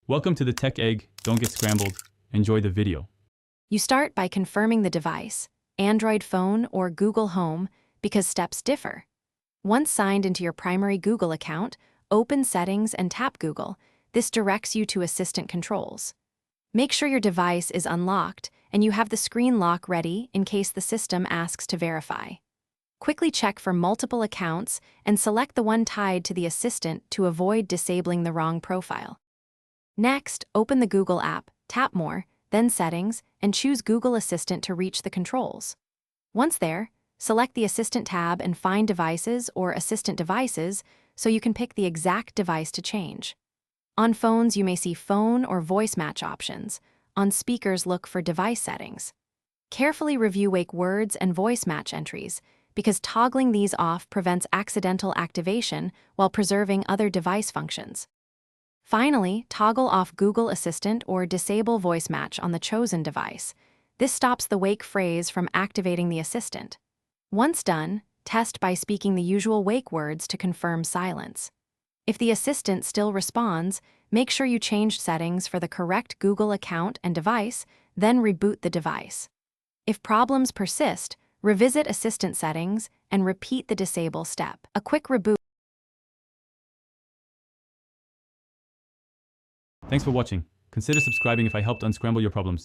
Welcome to the Tech Egg. Don't get scrambled. Enjoy the video. You start by confirming the device, Android phone or Google Home, because steps differ. Once signed into your primary Google account, open Settings and tap Google. This directs you to Assistant controls. Make sure your device is unlocked and you have the screen lock ready in case the system asks to verify. Quickly check for multiple accounts and select the one tied to the Assistant to avoid disabling the wrong profile. Next, open the Google app, tap More, then Settings, and choose Google Assistant to reach the controls. Once there, select the Assistant tab and find Devices or Assistant Devices so you can pick the exact device to change. On phones, you may see phone or voice match options. On speakers, look for device settings. Carefully review wake words and voice match entries, because toggling these off prevents accidental activation while preserving other device functions. Finally, toggle off Google Assistant or disable voice match on the chosen device. This stops the wake phrase from activating the assistant. Once done, test by speaking the usual wake words to confirm silence. If the assistant still responds, make sure you change settings for the correct Google account and device, then reboot the device. If problems persist, revisit assistant settings and repeat the disable step. A quick reboot. Thanks for watching. Consider subscribing if I helped unscramble your problems.